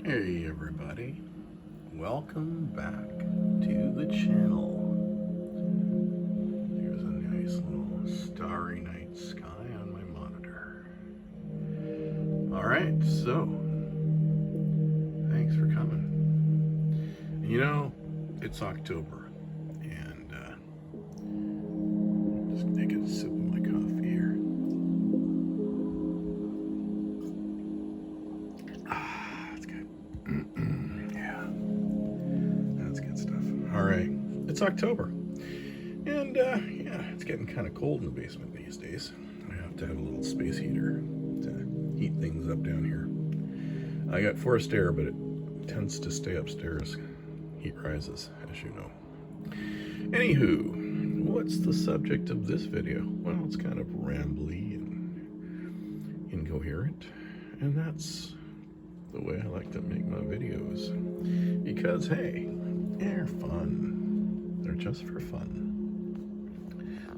Hey everybody, welcome back to the channel. There's a nice little starry night sky on my monitor. Alright, so thanks for coming. You know, it's October and just take a sip of my coffee here. That's good. Yeah, that's good stuff. Alright, it's October. And yeah, it's getting kind of cold in the basement these days. I have to have a little space heater to heat things up down here. I got forced air, but it tends to stay upstairs. Heat rises, as you know. Anywho, what's the subject of this video? Well, it's kind of rambly and incoherent, and that's the way I like to make my videos. Because, hey, they're fun. They're just for fun.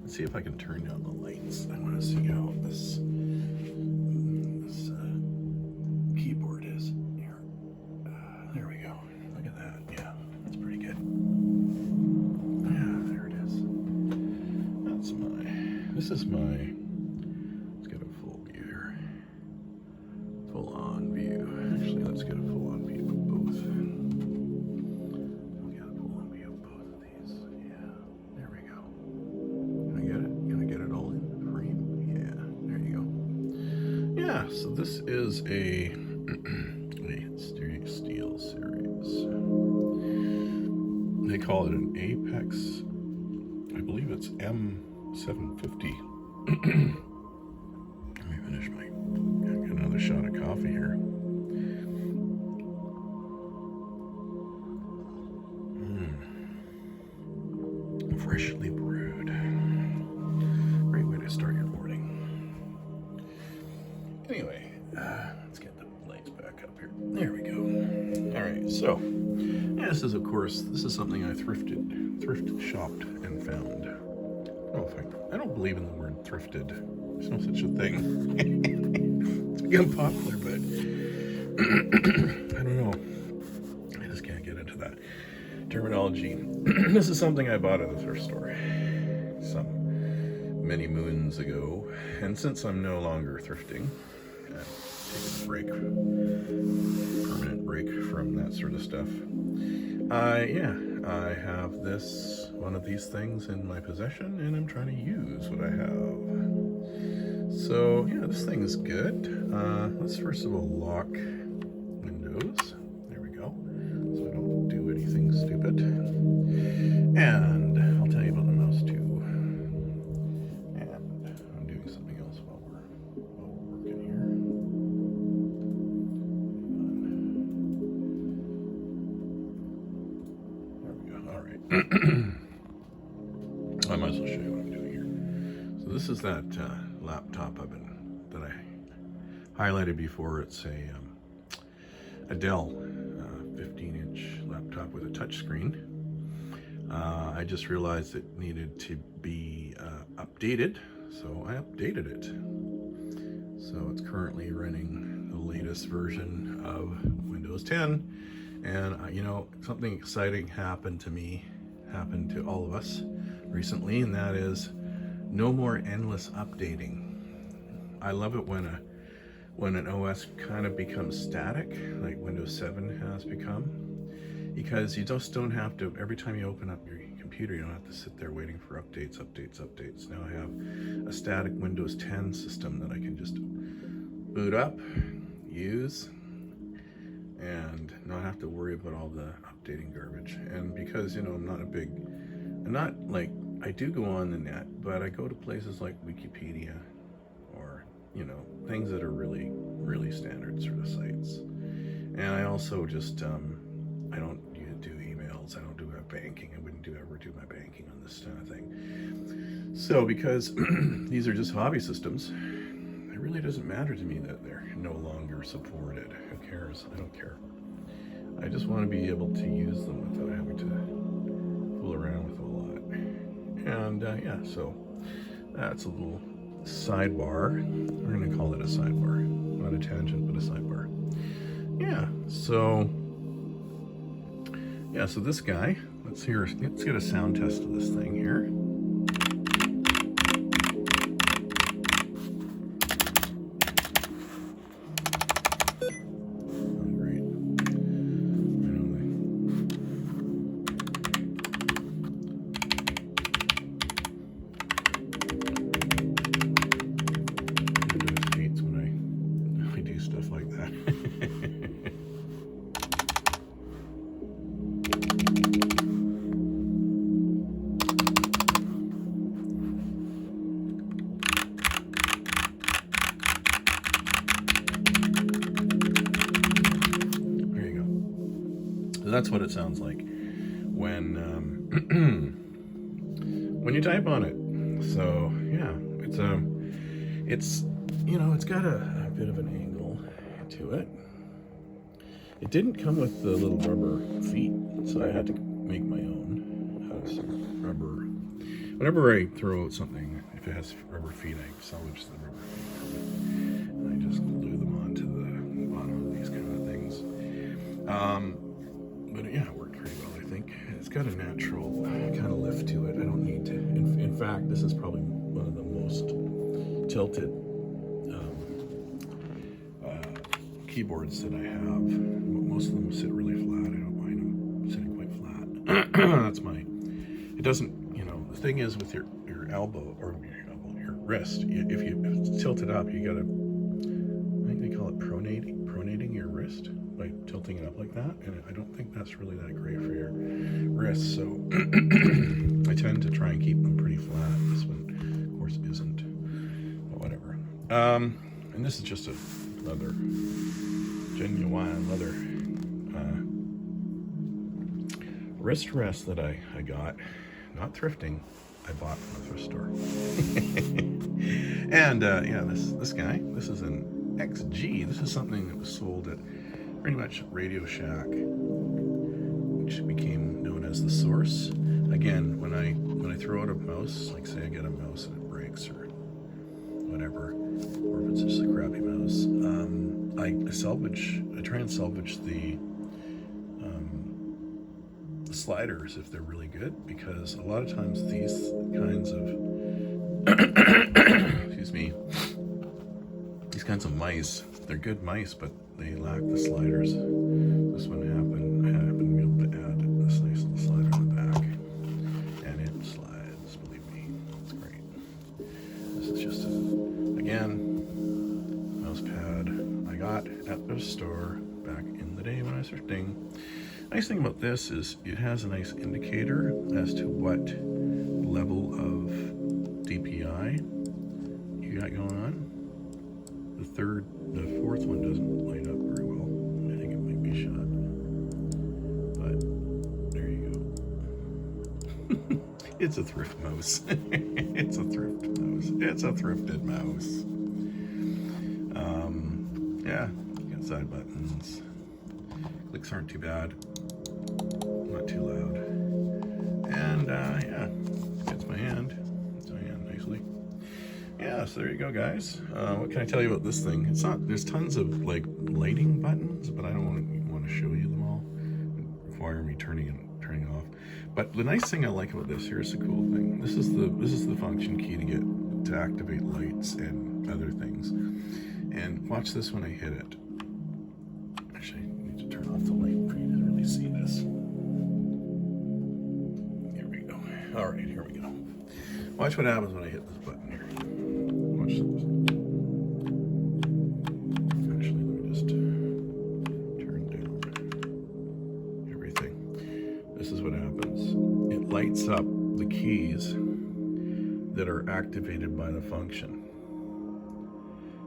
Let's see if I can turn down the lights. I want to see how this keyboard is here. There we go. Look at that. Yeah, that's pretty good. Yeah, there it is. That's this is my, let's get a full view here. Full on view. Actually, let's get a full on view of both. We'll get a full on view of both of these. Yeah, there we go. Can I get it? Can I get it all in the frame? Yeah, there you go. Yeah, so this is a Steelseries. They call it an Apex. I believe it's M750. Let me finish my. Get another shot of coffee here. Freshly brewed. Great way to start your morning. Anyway, let's get the lights back up here. There we go. All right, so yeah, this is, of course, this is something I thrifted, shopped, and found. I don't believe in the word thrifted. There's no such a thing. It's become popular, but I don't know. I just can't get into that terminology. This is something I bought at a thrift store many moons ago, and since I'm no longer thrifting, I've taken a break, permanent break from that sort of stuff. I have one of these things in my possession, and I'm trying to use what I have. So yeah, this thing is good. Let's first of all lock windows. There we go. So I don't do anything stupid. And I'll tell you about the mouse too. And I'm doing something else while we're working here. There we go. All right. I might as well show you what I'm doing here. So this is that laptop that I highlighted before. It's a Dell 15-inch laptop with a touch screen. I just realized it needed to be updated, so I updated it. So it's currently running the latest version of Windows 10, and you know, something exciting happened to all of us recently, and that is no more endless updating. I love it when an OS kind of becomes static, like Windows 7 has become, because you just don't have to, every time you open up your computer, you don't have to sit there waiting for updates. Now I have a static Windows 10 system that I can just boot up, use, and not have to worry about all the updating garbage. And because, you know, I do go on the net, but I go to places like Wikipedia, or, you know, things that are really, really standard sort of sites. And I also just, I don't do emails, I don't do banking, I wouldn't ever do my banking on this kind of thing. So because these are just hobby systems, it really doesn't matter to me that they're no longer supported. Who cares? I don't care. I just want to be able to use them without having to fool around with a lot. And yeah, so that's a little sidebar. We're going to call it a sidebar. Not a tangent, but a sidebar. yeah, so this guy, let's get a sound test of this thing here. Stuff like that. There you go. So that's what it sounds like when when you type on it. So yeah, it's you know, it's got a bit of an angle to it. It didn't come with the little rubber feet, so I had to make my own out of some rubber. Whenever I throw out something, if it has rubber feet, I salvage the rubber feet, and I just glue them onto the bottom of these kind of things. But yeah, it worked pretty well, I think. It's got a natural kind of lift to it. I don't need to. In fact, this is probably one of the most tilted keyboards that I have. Most of them sit really flat. I don't mind them sitting quite flat. That's my. It doesn't. You know, the thing is with your elbow or your wrist. If you tilt it up, you gotta. I think they call it pronating your wrist by tilting it up like that. And I don't think that's really that great for your wrist. So I tend to try and keep them pretty flat. This one, of course, isn't. But whatever. And this is just a leather. Genuine leather wrist rest that I got, not thrifting, I bought from a thrift store. And yeah, this guy, this is an XG. This is something that was sold at pretty much Radio Shack, which became known as the Source. Again, when I throw out a mouse, like say I get a mouse and it breaks or whatever, or if it's just a crappy mouse, I try and salvage the sliders if they're really good, because a lot of times these kinds of excuse me, these kinds of mice, they're good mice, but they lack the sliders. This one I happened to be able to add this nice little slider in the back, and it slides, believe me, it's great. This is just again, mouse pad I got at the store back in the day when I was thrifting. Nice thing about this is it has a nice indicator as to what level of DPI you got going on. The fourth one doesn't light up very well. I think it might be shot, but there you go. It's a thrift mouse. It's a thrift mouse. It's a thrifted mouse. Yeah, you got side buttons. Clicks aren't too bad. Not too loud. And yeah, gets my hand. Gets my hand nicely. Yeah, so there you go, guys. What can I tell you about this thing? It's not. There's tons of like lighting buttons, but I don't want to show you them all. It require me turning it off. But the nice thing I like about this, here's the cool thing. This is the function key to activate lights and other things. And watch this when I hit it. Actually, I need to turn off the light for you to really see this. Here we go. All right, here we go. Watch what happens when I hit this button here. Watch this. Actually, let me just turn down everything. This is what happens. It lights up the keys that are activated by the function.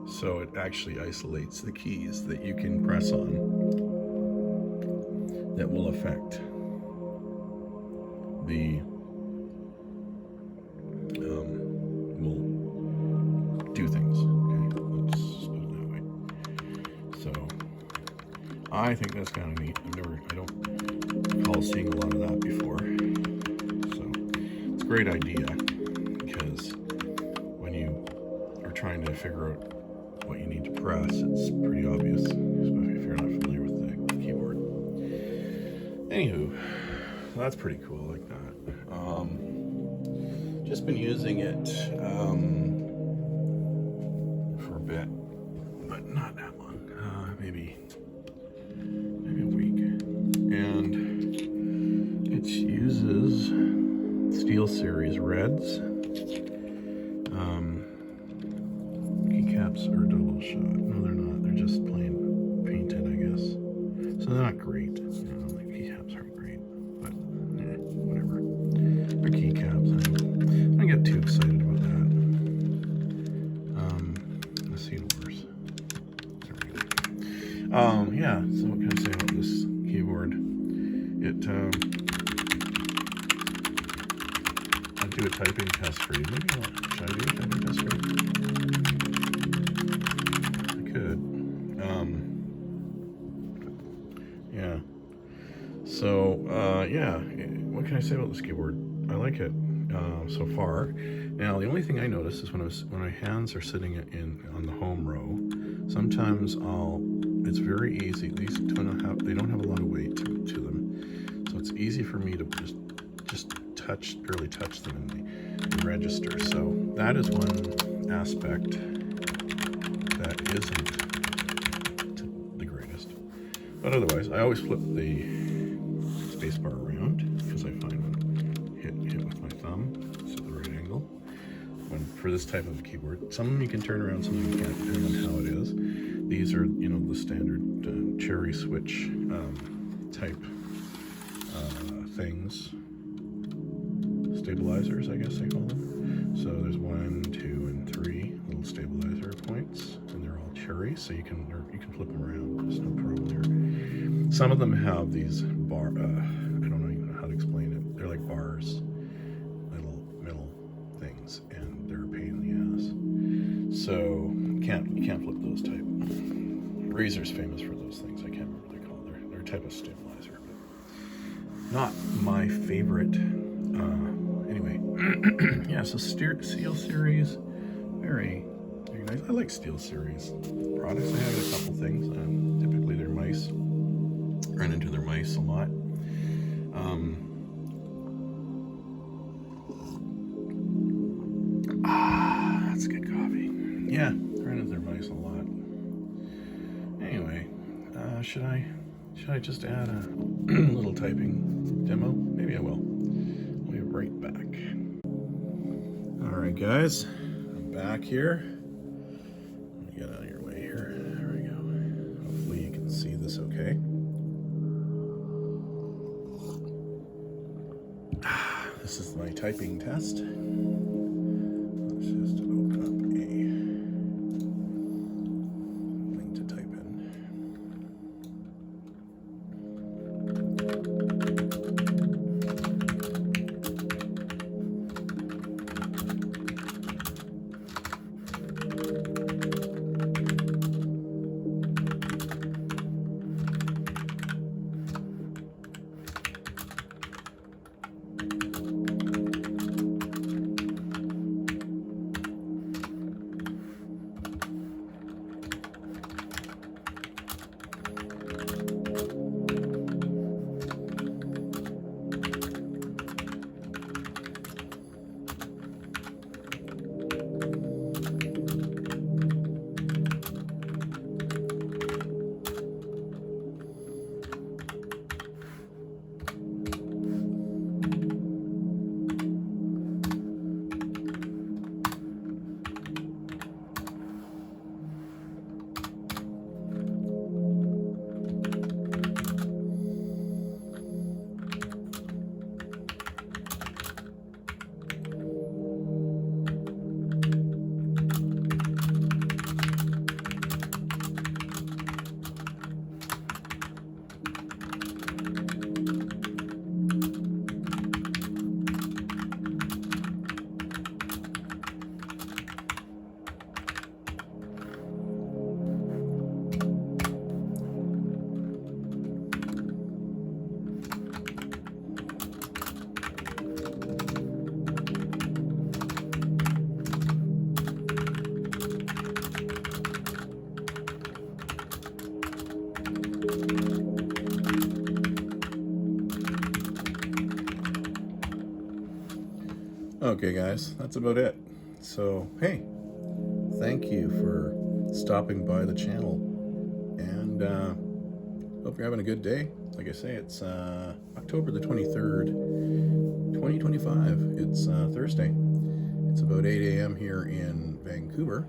So it actually isolates the keys that you can press on that will affect the will do things. Okay, let's put it that way. So I think that's kind of neat. I don't recall seeing a lot of that before. So it's a great idea, because when you are trying to figure out what you need to press, it's pretty obvious, especially if you're not familiar with Anywho, that's pretty cool, like that. Just been using it for a bit, but not that long. Maybe a week, and it uses Steelseries reds. Keycaps are double shot. No, they're not. They're just plain painted, I guess. So they're not great. You know, the keycaps aren't great, but whatever. They're keycaps. I don't get too excited about that. I've seen worse. Yeah. So what can I say about this keyboard? I'll do a typing test for you. Maybe should I do a typing test for you? I could. Yeah. So, yeah. What can I say about this keyboard? I like it so far. Now, the only thing I notice is when my hands are sitting on the home row, sometimes it's very easy. These don't have a lot of weight to them, so it's easy for me to just barely touch them in the register. So that is one aspect that isn't the greatest. But otherwise, I always flip the spacebar around because I find when hit with my thumb, it's at the right angle. For this type of keyboard, some of them you can turn around, some of them you can't, depending on how it is. These are, the standard cherry switch type things. Stabilizers, I guess they call them. So there's 1, 2, and 3 little stabilizer points, and they're all cherry, so you can flip them around. There's no problem there. Some of them have these I don't even know how to explain it. They're like bars, little metal things, and they're a pain in the ass. So you can't flip those type. Razer's famous for those things. I can't remember what they're called. They're a type of stabilizer, but not my favorite. Anyway, yeah, so Steelseries, very nice. I like Steelseries products. I have a couple things. Typically their mice, run into their mice a lot. That's good coffee. Yeah, run into their mice a lot. Anyway, should I just add a little typing demo? Maybe I will. I'll be right back. All right, guys, I'm back here. Let me get out of your way here. There we go. Hopefully you can see this okay. This is my typing test. Let's just open up a thing to type in. Okay, guys, that's about it. So, hey, thank you for stopping by the channel, and hope you're having a good day. Like I say, it's October the 23rd, 2025. It's Thursday. It's about 8 a.m. here in Vancouver,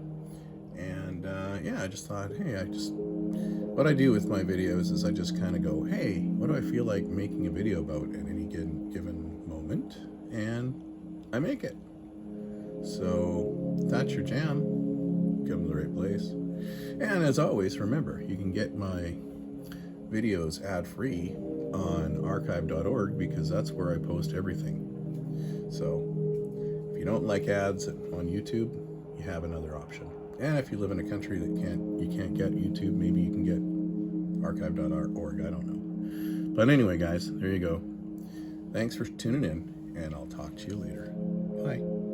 and yeah, I just thought, hey, what I do with my videos is I just kind of go, hey, what do I feel like making a video about at any given moment? And I make it. So if that's your jam, come to the right place. And as always, remember, you can get my videos ad-free on archive.org because that's where I post everything. So if you don't like ads on YouTube, you have another option. And if you live in a country that you can't get YouTube, maybe you can get archive.org. I don't know. But anyway, guys, there you go. Thanks for tuning in, and I'll talk to you later. Bye.